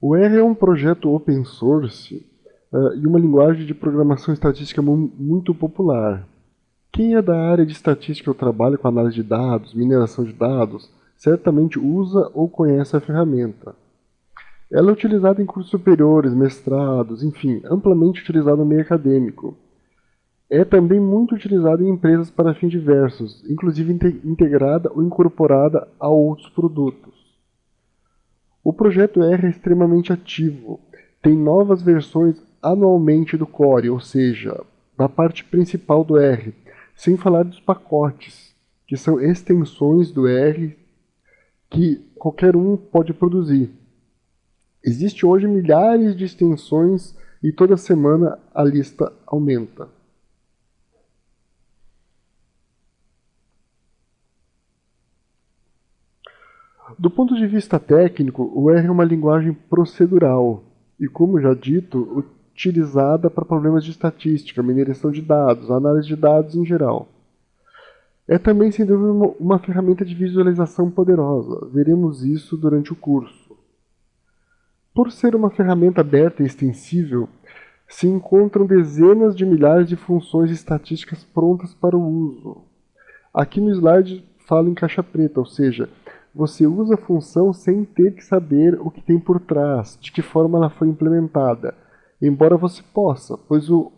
O R é um projeto open source e uma linguagem de programação estatística muito popular. Quem é da área de estatística ou trabalha com análise de dados, mineração de dados, certamente usa ou conhece a ferramenta. Ela é utilizada em cursos superiores, mestrados, enfim, amplamente utilizada no meio acadêmico. É também muito utilizada em empresas para fins diversos, inclusive integrada ou incorporada a outros produtos. O projeto R é extremamente ativo, tem novas versões anualmente do core, ou seja, da parte principal do R, sem falar dos pacotes, que são extensões do R que qualquer um pode produzir. Existem hoje milhares de extensões e toda semana a lista aumenta. Do ponto de vista técnico, o R é uma linguagem procedural e, como já dito, utilizada para problemas de estatística, mineração de dados, análise de dados em geral. É também, sem dúvida, uma ferramenta de visualização poderosa. Veremos isso durante o curso. Por ser uma ferramenta aberta e extensível, se encontram dezenas de milhares de funções estatísticas prontas para o uso. Aqui no slide falo em caixa preta, ou seja, você usa a função sem ter que saber o que tem por trás, de que forma ela foi implementada, embora você possa, pois o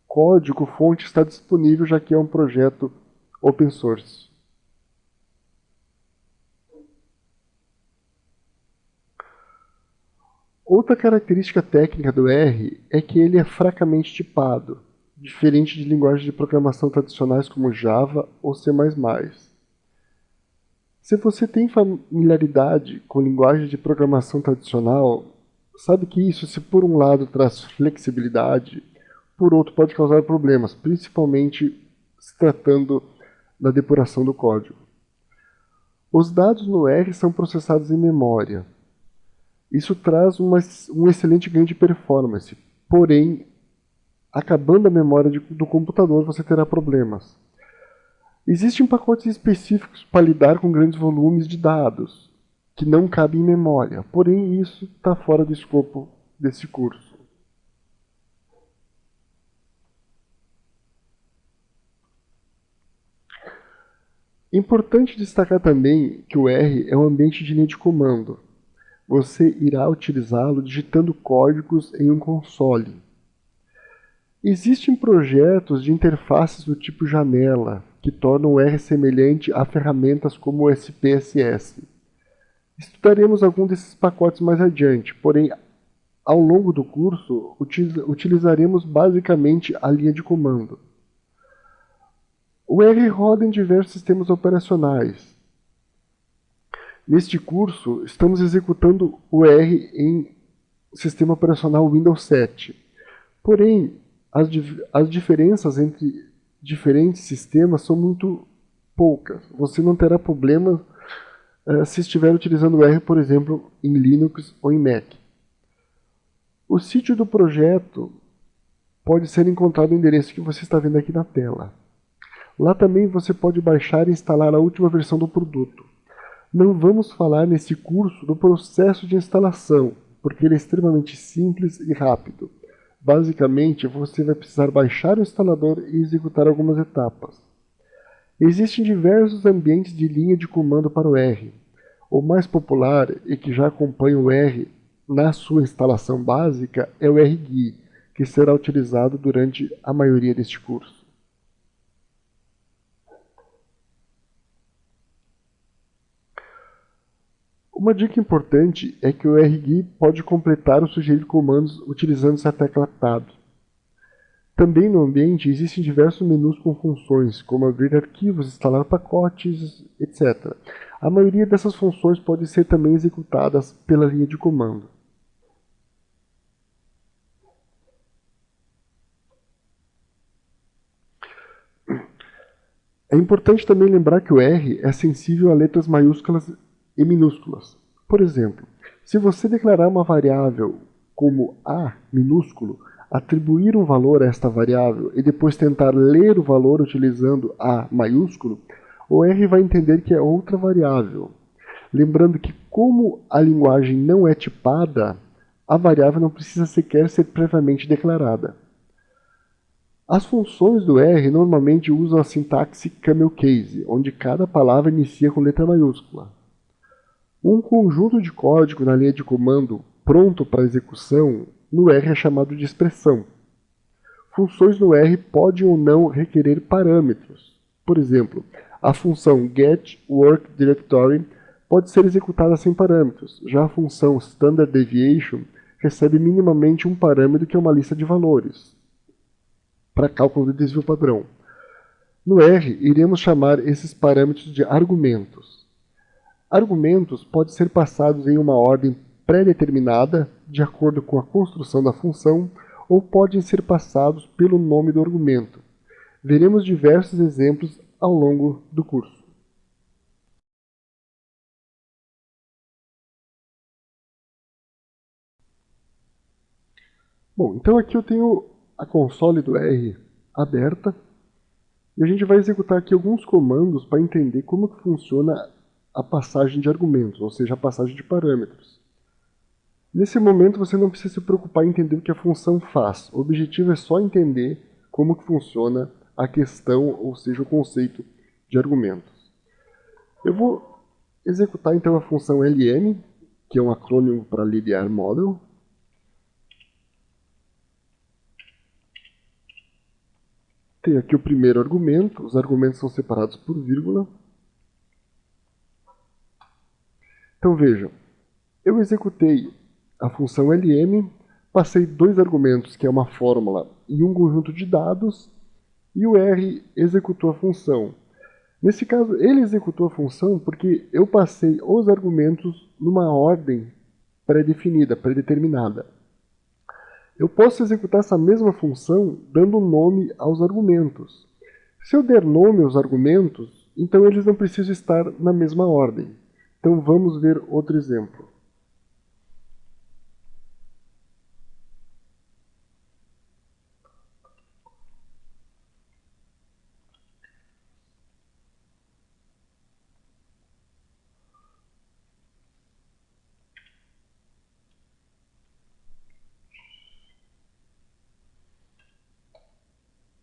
código-fonte está disponível, já que é um projeto open source. Outra característica técnica do R é que ele é fracamente tipado, diferente de linguagens de programação tradicionais como Java ou C++. Se você tem familiaridade com linguagem de programação tradicional, sabe que isso, se por um lado traz flexibilidade, por outro pode causar problemas, principalmente se tratando da depuração do código. Os dados no R são processados em memória. Isso traz um excelente ganho de performance, porém, acabando a memória do computador, você terá problemas. Existem pacotes específicos para lidar com grandes volumes de dados, que não cabem em memória, porém isso está fora do escopo desse curso. Importante destacar também que o R é um ambiente de linha de comando. Você irá utilizá-lo digitando códigos em um console. Existem projetos de interfaces do tipo janela, que tornam o R semelhante a ferramentas como o SPSS. Estudaremos algum desses pacotes mais adiante, porém, ao longo do curso, utilizaremos basicamente a linha de comando. O R roda em diversos sistemas operacionais. Neste curso, estamos executando o R em sistema operacional Windows 7. Porém, as diferenças entre diferentes sistemas são muito poucas. Você não terá problema se estiver utilizando o R, por exemplo, em Linux ou em Mac. O sítio do projeto pode ser encontrado no endereço que você está vendo aqui na tela. Lá também você pode baixar e instalar a última versão do produto. Não vamos falar nesse curso do processo de instalação, porque ele é extremamente simples e rápido. Basicamente, você vai precisar baixar o instalador e executar algumas etapas. Existem diversos ambientes de linha de comando para o R. O mais popular e que já acompanha o R na sua instalação básica é o RGui, que será utilizado durante a maioria deste curso. Uma dica importante é que o RGui pode completar o sujeito de comandos utilizando-se a tecla Tab. Também no ambiente existem diversos menus com funções, como abrir arquivos, instalar pacotes, etc. A maioria dessas funções podem ser também executadas pela linha de comando. É importante também lembrar que o R é sensível a letras maiúsculas e minúsculas. Por exemplo, se você declarar uma variável como A minúsculo, atribuir um valor a esta variável e depois tentar ler o valor utilizando A maiúsculo, o R vai entender que é outra variável. Lembrando que, como a linguagem não é tipada, a variável não precisa sequer ser previamente declarada. As funções do R normalmente usam a sintaxe camel case, onde cada palavra inicia com letra maiúscula. Um conjunto de código na linha de comando pronto para execução no R é chamado de expressão. Funções no R podem ou não requerer parâmetros. Por exemplo, a função getWorkDirectory pode ser executada sem parâmetros, já a função standardDeviation recebe minimamente um parâmetro que é uma lista de valores para cálculo do desvio padrão. No R, iremos chamar esses parâmetros de argumentos. Argumentos podem ser passados em uma ordem pré-determinada, de acordo com a construção da função, ou podem ser passados pelo nome do argumento. Veremos diversos exemplos ao longo do curso. Bom, então aqui eu tenho a console do R aberta e a gente vai executar aqui alguns comandos para entender como que funciona a passagem de argumentos, ou seja, a passagem de parâmetros. Nesse momento você não precisa se preocupar em entender o que a função faz. O objetivo é só entender como que funciona a questão, ou seja, o conceito de argumentos. Eu vou executar então a função LM, que é um acrônimo para Linear Model. Tem aqui o primeiro argumento, os argumentos são separados por vírgula. Então vejam, eu executei a função LM, passei dois argumentos, que é uma fórmula e um conjunto de dados, e o R executou a função. Nesse caso, ele executou a função porque eu passei os argumentos numa ordem pré-definida, pré-determinada. Eu posso executar essa mesma função dando nome aos argumentos. Se eu der nome aos argumentos, então eles não precisam estar na mesma ordem. Então vamos ver outro exemplo.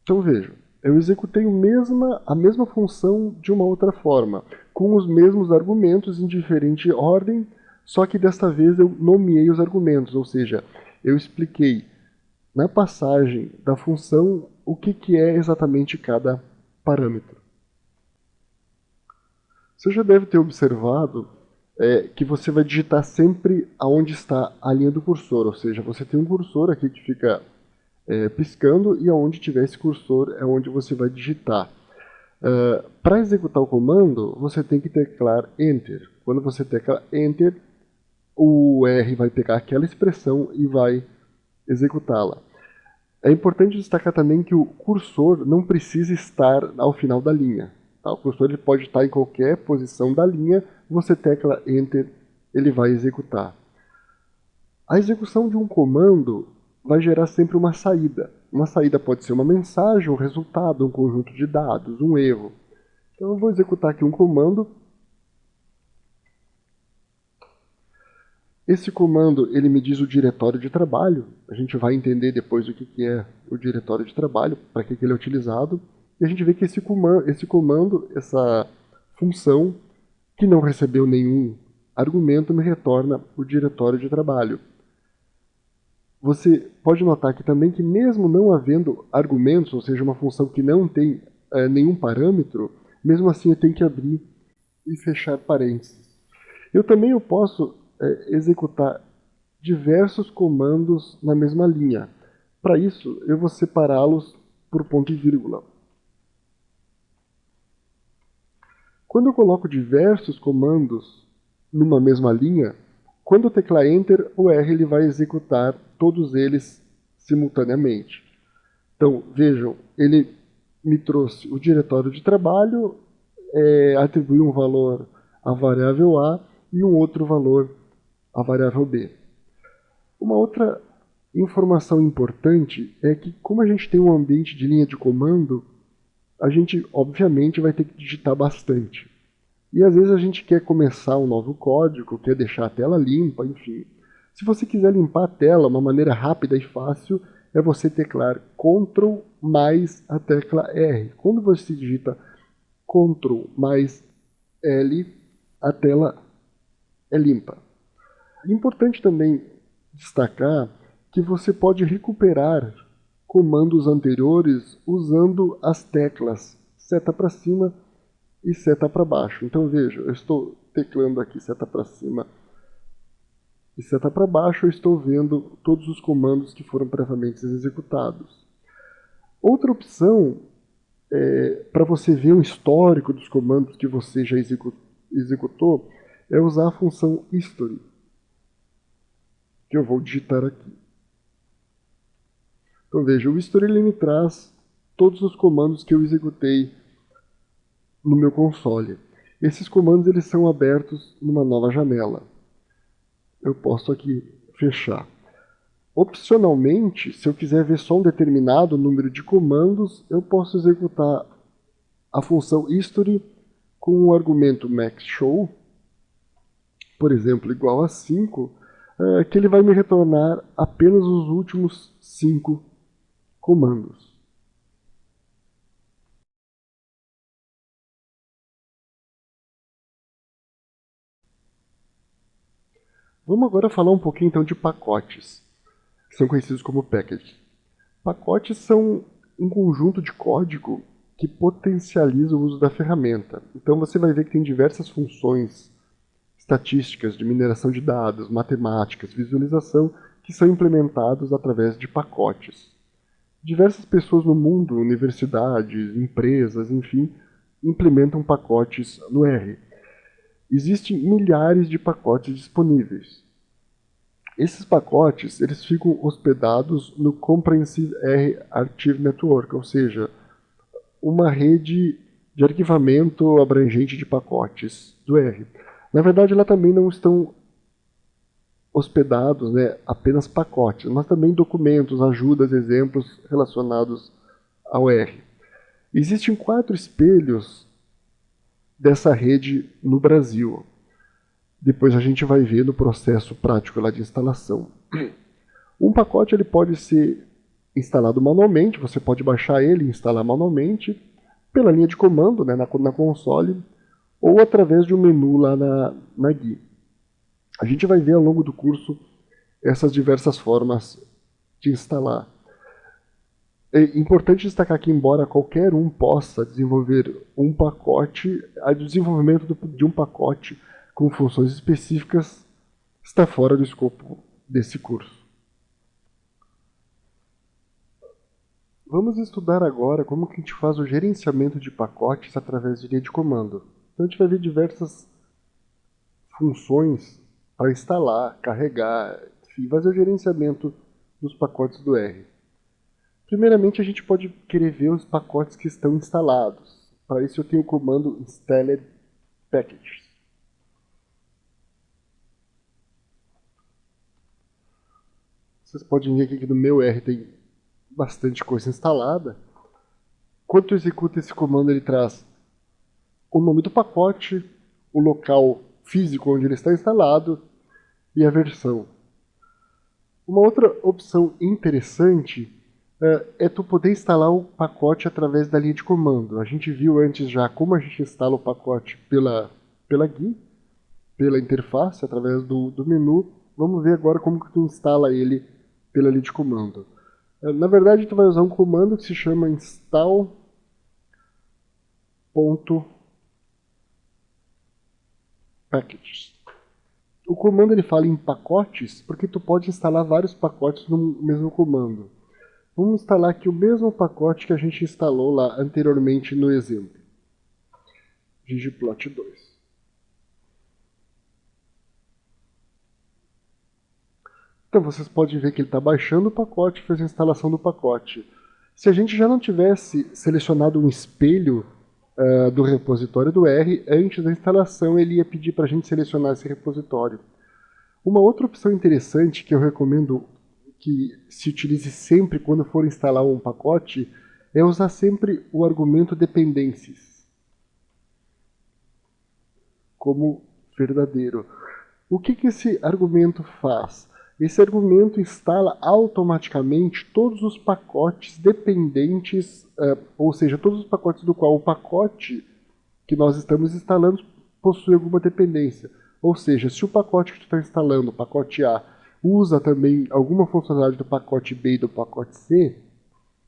Então vejam, eu executei a mesma função de uma outra forma, com os mesmos argumentos em diferente ordem, só que desta vez eu nomeei os argumentos, ou seja, eu expliquei na passagem da função o que é exatamente cada parâmetro. Você já deve ter observado que você vai digitar sempre aonde está a linha do cursor, ou seja, você tem um cursor aqui que fica piscando e aonde tiver esse cursor é onde você vai digitar. Para executar o comando, você tem que teclar Enter. Quando você tecla Enter, o R vai pegar aquela expressão e vai executá-la. É importante destacar também que o cursor não precisa estar ao final da linha. Tá? O cursor ele pode estar em qualquer posição da linha, você tecla Enter, ele vai executar. A execução de um comando vai gerar sempre uma saída. Uma saída pode ser uma mensagem, um resultado, um conjunto de dados, um erro. Então eu vou executar aqui um comando. Esse comando ele me diz o diretório de trabalho. A gente vai entender depois o que é o diretório de trabalho, para que ele é utilizado. E a gente vê que esse comando, essa função, que não recebeu nenhum argumento, me retorna o diretório de trabalho. Você pode notar aqui também que mesmo não havendo argumentos, ou seja, uma função que não tem nenhum parâmetro, mesmo assim eu tenho que abrir e fechar parênteses. Eu também posso executar diversos comandos na mesma linha. Para isso, eu vou separá-los por ponto e vírgula. Quando eu coloco diversos comandos numa mesma linha, quando eu teclar Enter, o R ele vai executar todos eles simultaneamente. Então, vejam, ele me trouxe o diretório de trabalho, atribuiu um valor à variável A e um outro valor à variável B. Uma outra informação importante é que, como a gente tem um ambiente de linha de comando, a gente, obviamente, vai ter que digitar bastante. E às vezes a gente quer começar um novo código, quer deixar a tela limpa, enfim. Se você quiser limpar a tela, uma maneira rápida e fácil é você teclar Ctrl mais a tecla R. Quando você digita Ctrl mais L, a tela é limpa. Importante também destacar que você pode recuperar comandos anteriores usando as teclas seta para cima e seta para baixo. Então veja, eu estou teclando aqui seta para cima e seta para baixo, eu estou vendo todos os comandos que foram previamente executados. Outra opção para você ver o histórico dos comandos que você já executou é usar a função history, que eu vou digitar aqui. Então veja, o history ele me traz todos os comandos que eu executei no meu console. Esses comandos eles são abertos numa nova janela. Eu posso aqui fechar. Opcionalmente, se eu quiser ver só um determinado número de comandos, eu posso executar a função history com o argumento maxShow, por exemplo, igual a 5, que ele vai me retornar apenas os últimos 5 comandos. Vamos agora falar um pouquinho então de pacotes, que são conhecidos como packages. Pacotes são um conjunto de código que potencializa o uso da ferramenta. Então você vai ver que tem diversas funções estatísticas, de mineração de dados, matemáticas, visualização, que são implementados através de pacotes. Diversas pessoas no mundo, universidades, empresas, enfim, implementam pacotes no R. Existem milhares de pacotes disponíveis. Esses pacotes eles ficam hospedados no Comprehensive R Archive Network, ou seja, uma rede de arquivamento abrangente de pacotes do R. Na verdade, lá também não estão hospedados apenas pacotes, mas também documentos, ajudas, exemplos relacionados ao R. Existem 4 espelhos dessa rede no Brasil. Depois a gente vai ver no processo prático lá de instalação. Um pacote ele pode ser instalado manualmente, você pode baixar ele e instalar manualmente pela linha de comando na console ou através de um menu lá na GUI. A gente vai ver ao longo do curso essas diversas formas de instalar. É importante destacar que, embora qualquer um possa desenvolver um pacote, o desenvolvimento de um pacote com funções específicas está fora do escopo desse curso. Vamos estudar agora como que a gente faz o gerenciamento de pacotes através de linha de comando. Então a gente vai ver diversas funções para instalar, carregar, enfim, fazer o gerenciamento dos pacotes do R. Primeiramente, a gente pode querer ver os pacotes que estão instalados. Para isso, eu tenho o comando installed packages. Vocês podem ver que no meu R tem bastante coisa instalada. Quando eu executo esse comando, ele traz o nome do pacote, o local físico onde ele está instalado e a versão. Uma outra opção interessante é tu poder instalar o pacote através da linha de comando. A gente viu antes já como a gente instala o pacote pela GUI, pela interface, através do menu. Vamos ver agora como que tu instala ele pela linha de comando. Na verdade, tu vai usar um comando que se chama install.packages. O comando ele fala em pacotes porque tu pode instalar vários pacotes no mesmo comando. Vamos instalar aqui o mesmo pacote que a gente instalou lá anteriormente no exemplo. ggplot 2. Então vocês podem ver que ele está baixando o pacote e fez a instalação do pacote. Se a gente já não tivesse selecionado um espelho do repositório do R, antes da instalação ele ia pedir para a gente selecionar esse repositório. Uma outra opção interessante que eu recomendo que se utilize sempre quando for instalar um pacote é usar sempre o argumento dependências como verdadeiro. O que esse argumento faz? esse argumento instala automaticamente todos os pacotes dependentes, ou seja, todos os pacotes do qual o pacote que nós estamos instalando possui alguma dependência. Ou seja, se o pacote que tu está instalando, o pacote A, usa também alguma funcionalidade do pacote B e do pacote C,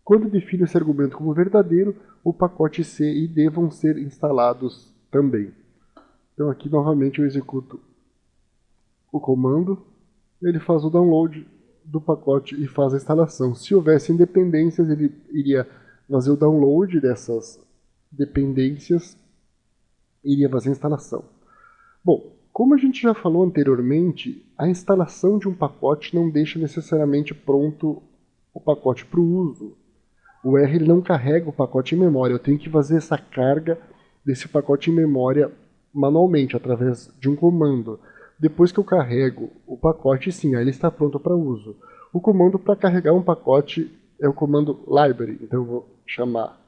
quando define esse argumento como verdadeiro, o pacote C e D vão ser instalados também. Então aqui novamente eu executo o comando, ele faz o download do pacote e faz a instalação. Se houvesse independências, ele iria fazer o download dessas dependências e iria fazer a instalação. Bom, como a gente já falou anteriormente, a instalação de um pacote não deixa necessariamente pronto o pacote para o uso. O R ele não carrega o pacote em memória, eu tenho que fazer essa carga desse pacote em memória manualmente, através de um comando. Depois que eu carrego o pacote, sim, aí ele está pronto para uso. O comando para carregar um pacote é o comando library, então eu vou chamar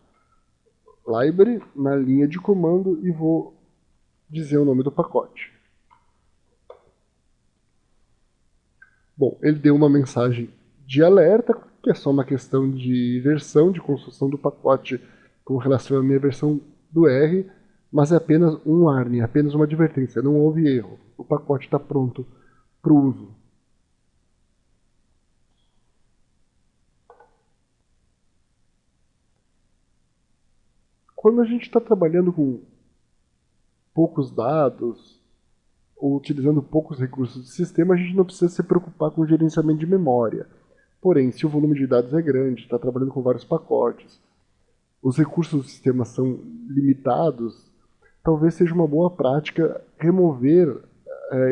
library na linha de comando e vou dizer o nome do pacote. Bom, ele deu uma mensagem de alerta, que é só uma questão de versão, de construção do pacote com relação à minha versão do R, mas é apenas um warning, apenas uma advertência, não houve erro. O pacote está pronto para o uso. Quando a gente está trabalhando com poucos dados, ou utilizando poucos recursos do sistema, a gente não precisa se preocupar com o gerenciamento de memória. Porém, se o volume de dados é grande, está trabalhando com vários pacotes, os recursos do sistema são limitados, talvez seja uma boa prática remover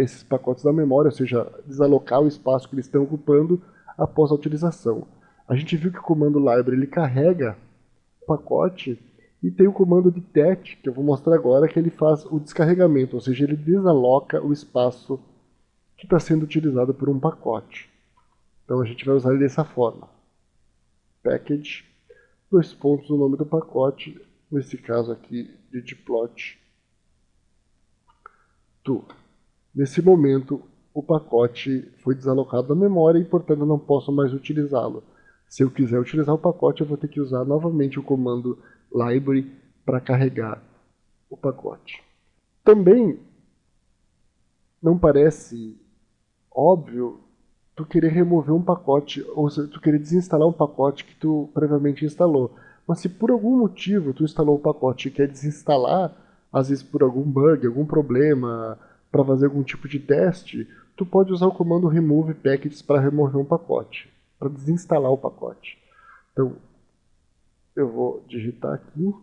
esses pacotes da memória, ou seja, desalocar o espaço que eles estão ocupando após a utilização. A gente viu que o comando library ele carrega o pacote e tem o comando detach, que eu vou mostrar agora, que ele faz o descarregamento, ou seja, ele desaloca o espaço que está sendo utilizado por um pacote. Então a gente vai usar ele dessa forma. Package, dois pontos, o nome do pacote, nesse caso aqui, ggplot to. Nesse momento, o pacote foi desalocado da memória e, portanto, eu não posso mais utilizá-lo. Se eu quiser utilizar o pacote, eu vou ter que usar novamente o comando library para carregar o pacote. Também não parece óbvio tu querer remover um pacote, ou seja, tu querer desinstalar um pacote que tu previamente instalou. Mas se por algum motivo tu instalou o pacote e quer desinstalar, às vezes por algum bug, algum problema, para fazer algum tipo de teste, tu pode usar o comando remove packages para remover um pacote, para desinstalar o pacote. Então, eu vou digitar aqui.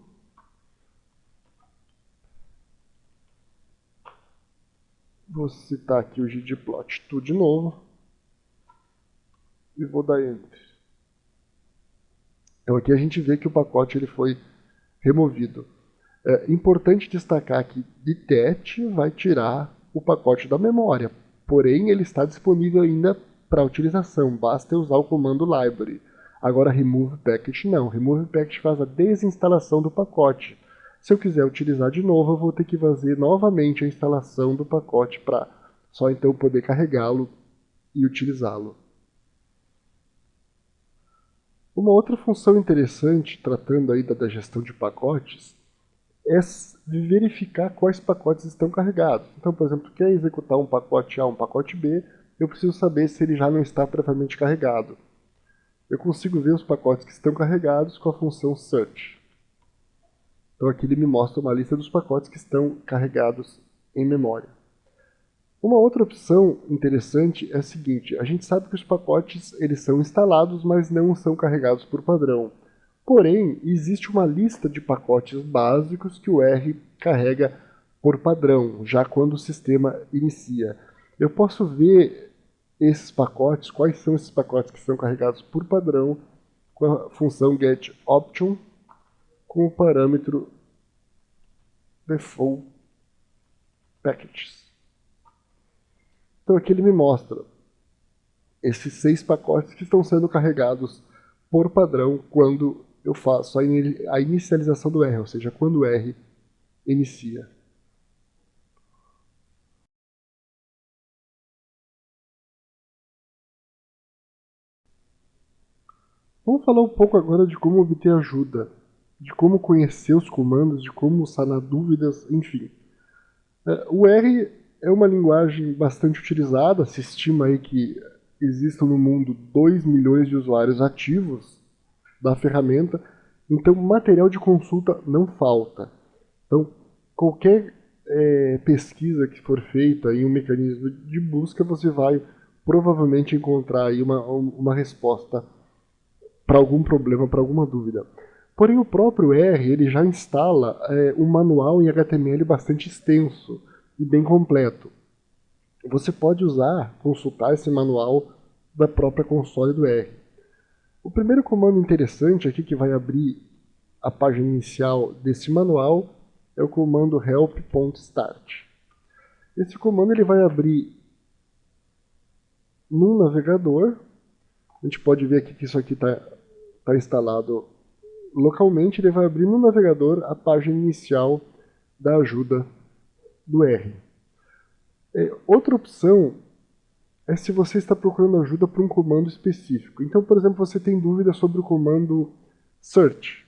Vou citar aqui o ggplot2 de novo. E vou dar Enter. Então aqui a gente vê que o pacote ele foi removido. É importante destacar que detach vai tirar o pacote da memória, porém ele está disponível ainda para utilização, basta usar o comando library. Agora remove package não, remove package faz a desinstalação do pacote. Se eu quiser utilizar de novo, eu vou ter que fazer novamente a instalação do pacote para só então poder carregá-lo e utilizá-lo. Uma outra função interessante, tratando aí da gestão de pacotes, é verificar quais pacotes estão carregados. Então, por exemplo, quer executar um pacote A, um pacote B, eu preciso saber se ele já não está previamente carregado. Eu consigo ver os pacotes que estão carregados com a função search. Então aqui ele me mostra uma lista dos pacotes que estão carregados em memória. Uma outra opção interessante é a seguinte, a gente sabe que os pacotes eles são instalados, mas não são carregados por padrão. Porém, existe uma lista de pacotes básicos que o R carrega por padrão, já quando o sistema inicia. Eu posso ver esses pacotes, quais são esses pacotes que são carregados por padrão, com a função getOption, com o parâmetro default packages. Então aqui ele me mostra esses 6 pacotes que estão sendo carregados por padrão quando eu faço a inicialização do R, ou seja, quando o R inicia. Vamos falar um pouco agora de como obter ajuda, de como conhecer os comandos, de como sanar dúvidas, enfim. O R é uma linguagem bastante utilizada, se estima aí que existam no mundo 2 milhões de usuários ativos da ferramenta, então material de consulta não falta. Então, qualquer pesquisa que for feita em um mecanismo de busca, você vai provavelmente encontrar aí uma resposta para algum problema, para alguma dúvida. Porém, o próprio R ele já instala um manual em HTML bastante extenso e bem completo. Você pode consultar esse manual da própria console do R. O primeiro comando interessante aqui que vai abrir a página inicial desse manual é o comando help.start. Esse comando ele vai abrir num navegador. A gente pode ver aqui que isso aqui está instalado localmente. Ele vai abrir no navegador a página inicial da ajuda do R. Outra opção é se você está procurando ajuda para um comando específico. Então, por exemplo, você tem dúvida sobre o comando search.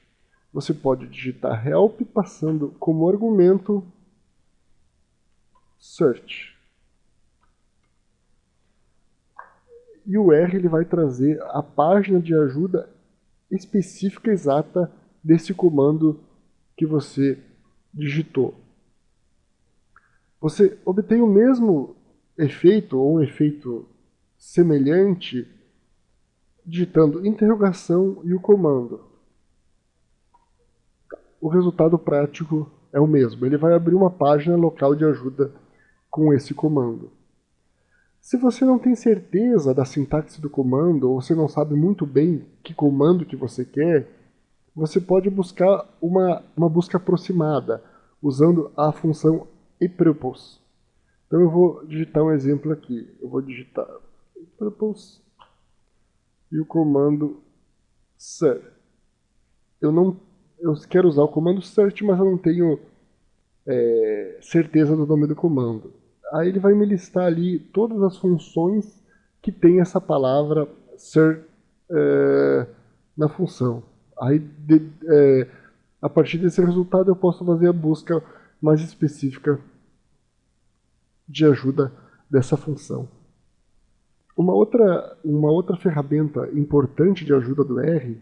Você pode digitar help passando como argumento search. E o R ele vai trazer a página de ajuda específica exata desse comando que você digitou. Você obtém o mesmo efeito ou um efeito semelhante digitando interrogação e o comando. O resultado prático é o mesmo. Ele vai abrir uma página local de ajuda com esse comando. Se você não tem certeza da sintaxe do comando, ou você não sabe muito bem que comando que você quer, você pode buscar uma busca aproximada, usando a função epurpose. Então eu vou digitar um exemplo aqui. Eu vou digitar epurpose e o comando search. Eu quero usar o comando search, mas eu não tenho certeza do nome do comando. Aí ele vai me listar ali todas as funções que tem essa palavra search na função. Aí, a partir desse resultado, eu posso fazer a busca mais específica de ajuda dessa função. Uma outra ferramenta importante de ajuda do R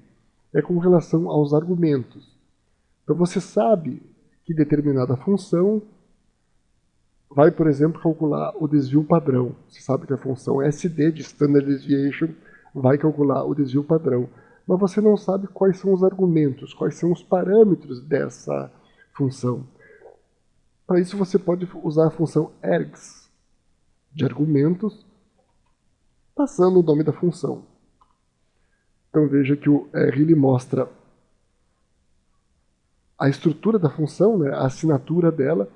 é com relação aos argumentos. Então você sabe que determinada função vai, por exemplo, calcular o desvio padrão. Você sabe que a função SD, de Standard Deviation, vai calcular o desvio padrão. Mas você não sabe quais são os argumentos, quais são os parâmetros dessa função. Para isso você pode usar a função args, de argumentos, passando o nome da função. Então veja que o R ele mostra a estrutura da função, né, a assinatura dela.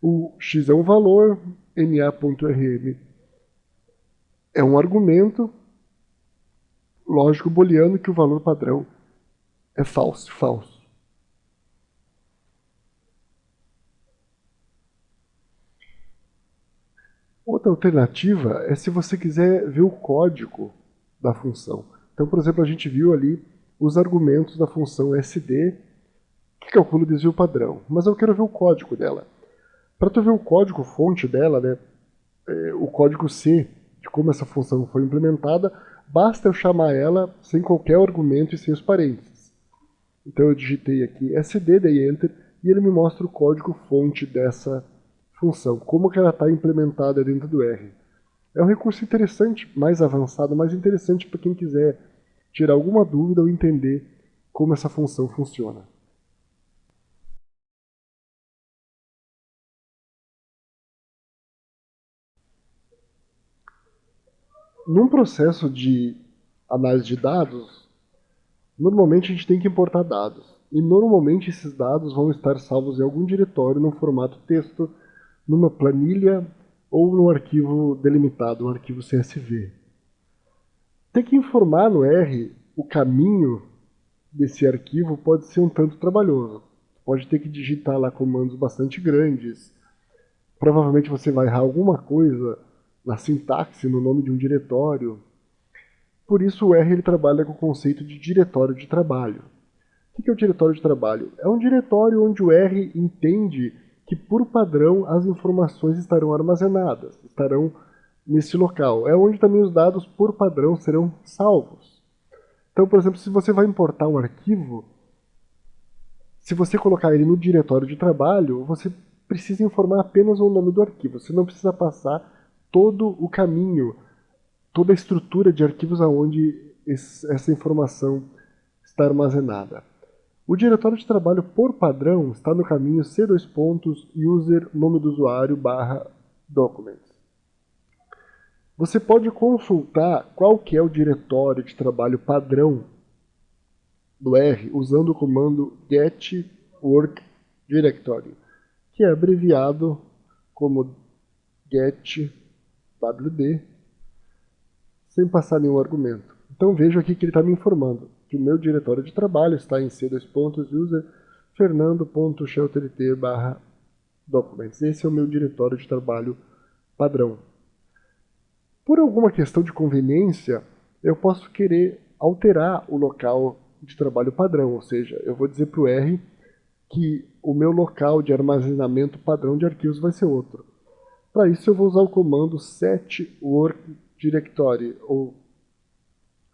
O x é um valor, na.rm é um argumento lógico booleano que o valor padrão é falso. Outra alternativa é se você quiser ver o código da função. Então, por exemplo, a gente viu ali os argumentos da função SD que calcula o desvio padrão, mas eu quero ver o código dela. Para tu ver o código fonte dela, né, o código C de como essa função foi implementada, basta eu chamar ela sem qualquer argumento e sem os parênteses. Então eu digitei aqui SD, dei Enter, e ele me mostra o código fonte dessa função, como que ela está implementada dentro do R. É um recurso interessante, mais avançado, mais interessante para quem quiser tirar alguma dúvida ou entender como essa função funciona. Num processo de análise de dados, normalmente a gente tem que importar dados. E normalmente esses dados vão estar salvos em algum diretório no formato texto, numa planilha ou num arquivo delimitado, um arquivo CSV. Ter que informar no R o caminho desse arquivo pode ser um tanto trabalhoso. Pode ter que digitar lá comandos bastante grandes. Provavelmente você vai errar alguma coisa na sintaxe, no nome de um diretório. Por isso o R ele trabalha com o conceito de diretório de trabalho. O que é o diretório de trabalho? É um diretório onde o R entende que, por padrão, as informações estarão armazenadas, estarão nesse local. É onde também os dados, por padrão, serão salvos. Então, por exemplo, se você vai importar um arquivo, se você colocar ele no diretório de trabalho, você precisa informar apenas o nome do arquivo. Você não precisa passar todo o caminho, toda a estrutura de arquivos aonde essa informação está armazenada. O diretório de trabalho, por padrão, está no caminho C2 pontos user nome do usuário barra documents. Você pode consultar qual que é o diretório de trabalho padrão do R usando o comando get work directory, que é abreviado como get wd, sem passar nenhum argumento. Então vejo aqui que ele está me informando que o meu diretório de trabalho está em C2 pontos user fernando.sheltert barra documents. Esse é o meu diretório de trabalho padrão. Por alguma questão de conveniência, eu posso querer alterar o local de trabalho padrão, ou seja, eu vou dizer para o R que o meu local de armazenamento padrão de arquivos vai ser outro. Para isso eu vou usar o comando set work directory, ou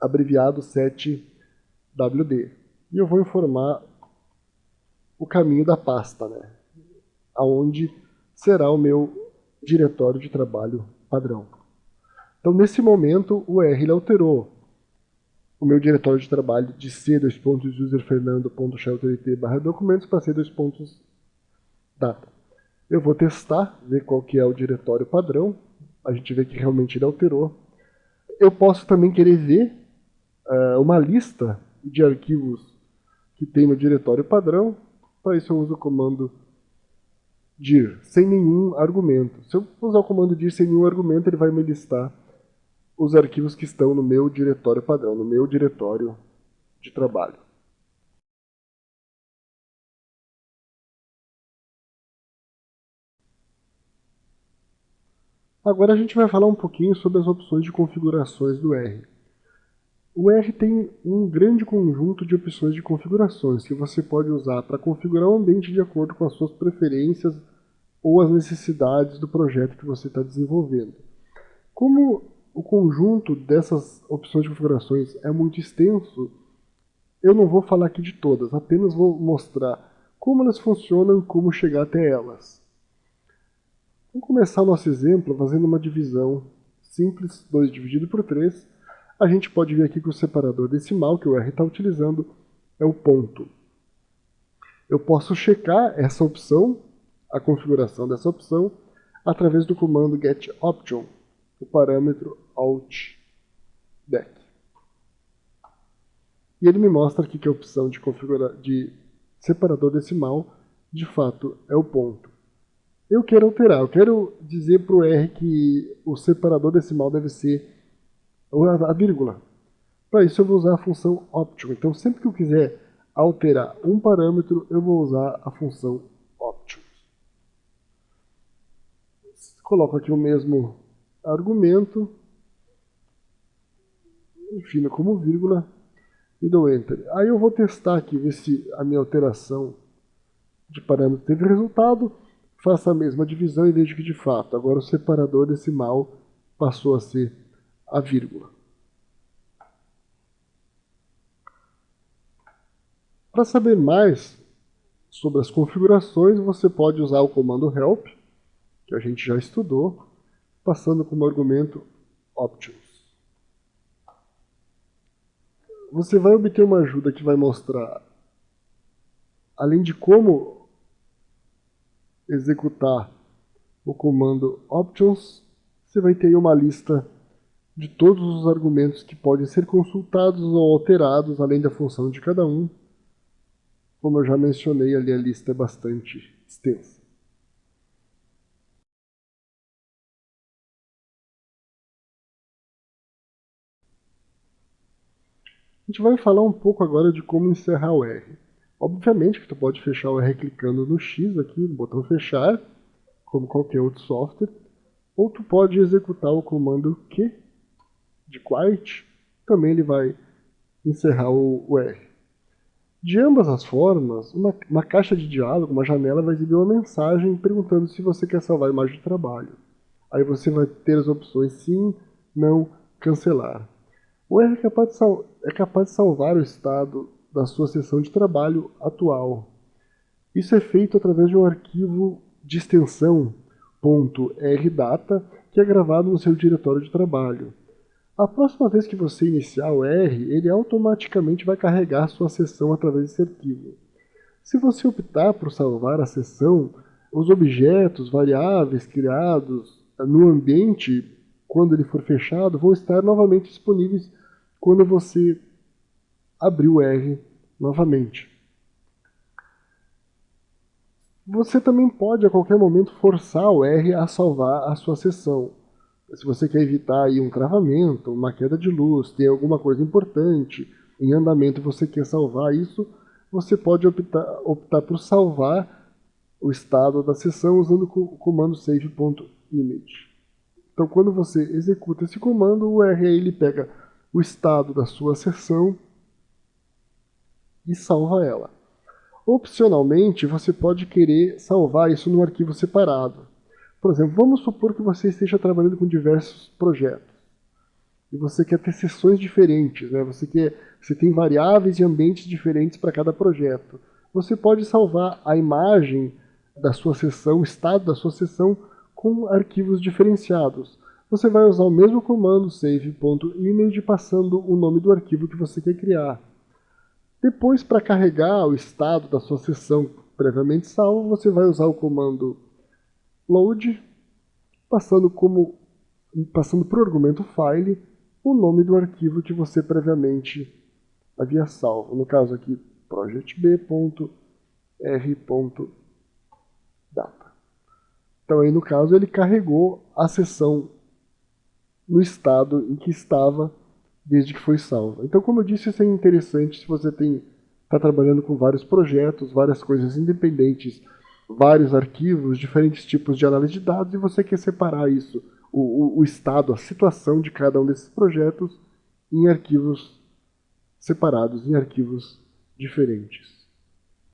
abreviado setwd. E eu vou informar o caminho da pasta, né? Aonde será o meu diretório de trabalho padrão. Então, nesse momento, o R ele alterou o meu diretório de trabalho de c:/user_fernando.sheltert/documentos para c:/data. Eu vou testar, ver qual que é o diretório padrão. A gente vê que realmente ele alterou. Eu posso também querer ver uma lista de arquivos que tem no diretório padrão. Para isso eu uso o comando dir, sem nenhum argumento. Se eu usar o comando dir sem nenhum argumento, ele vai me listar os arquivos que estão no meu diretório padrão, no meu diretório de trabalho. Agora a gente vai falar um pouquinho sobre as opções de configurações do R. O R tem um grande conjunto de opções de configurações que você pode usar para configurar o ambiente de acordo com as suas preferências ou as necessidades do projeto que você está desenvolvendo. Como o conjunto dessas opções de configurações é muito extenso, eu não vou falar aqui de todas, apenas vou mostrar como elas funcionam e como chegar até elas. Vamos começar o nosso exemplo fazendo uma divisão simples, 2 dividido por 3. A gente pode ver aqui que o separador decimal que o R está utilizando é o ponto. Eu posso checar essa opção, a configuração dessa opção, através do comando getOption, o parâmetro altDec. E ele me mostra aqui que a opção de separador decimal, de fato, é o ponto. Eu quero alterar, eu quero dizer para o R que o separador decimal deve ser a vírgula. Para isso eu vou usar a função option. Então sempre que eu quiser alterar um parâmetro, eu vou usar a função option. Coloco aqui o mesmo argumento, defino como vírgula e dou Enter. Aí eu vou testar aqui, ver se a minha alteração de parâmetro teve resultado. Faço a mesma divisão e vejo que de fato agora o separador decimal passou a ser a vírgula. Para saber mais sobre as configurações, você pode usar o comando help, que a gente já estudou, passando como argumento options. Você vai obter uma ajuda que vai mostrar, além de como executar o comando options, você vai ter uma lista de todos os argumentos que podem ser consultados ou alterados, além da função de cada um. Como eu já mencionei, ali a lista é bastante extensa. A gente vai falar um pouco agora de como encerrar o R. Obviamente que tu pode fechar o R clicando no X aqui, no botão fechar, como qualquer outro software, ou tu pode executar o comando Q de quiet também ele vai encerrar o R. De ambas as formas, uma caixa de diálogo, uma janela, vai exibir uma mensagem perguntando se você quer salvar a imagem de trabalho. Aí você vai ter as opções sim, não, cancelar. O R é capaz de salvar o estado da sua sessão de trabalho atual. Isso é feito através de um arquivo de extensão .rdata que é gravado no seu diretório de trabalho. A próxima vez que você iniciar o R, ele automaticamente vai carregar sua sessão através desse arquivo. Se você optar por salvar a sessão, os objetos, variáveis criados no ambiente, quando ele for fechado, vão estar novamente disponíveis quando você abrir o R novamente. Você também pode, a qualquer momento, forçar o R a salvar a sua sessão. Se você quer evitar aí um travamento, uma queda de luz, tem alguma coisa importante em andamento e você quer salvar isso, você pode optar por salvar o estado da sessão usando o comando save.image. Então, quando você executa esse comando, o R ele pega o estado da sua sessão e salva ela. Opcionalmente, você pode querer salvar isso num arquivo separado. Por exemplo, vamos supor que você esteja trabalhando com diversos projetos e você quer ter sessões diferentes, né? Você tem variáveis e ambientes diferentes para cada projeto. Você pode salvar a imagem da sua sessão, o estado da sua sessão, com arquivos diferenciados. Você vai usar o mesmo comando save.image passando o nome do arquivo que você quer criar. Depois, para carregar o estado da sua sessão previamente salvo, você vai usar o comando load, passando por argumento file o nome do arquivo que você previamente havia salvo. No caso aqui, projectb.r.data. Então aí no caso ele carregou a sessão no estado em que estava desde que foi salva. Então, como eu disse, isso é interessante se você está trabalhando com vários projetos, várias coisas independentes, vários arquivos, diferentes tipos de análise de dados, e você quer separar isso, o estado, a situação de cada um desses projetos em arquivos separados, em arquivos diferentes.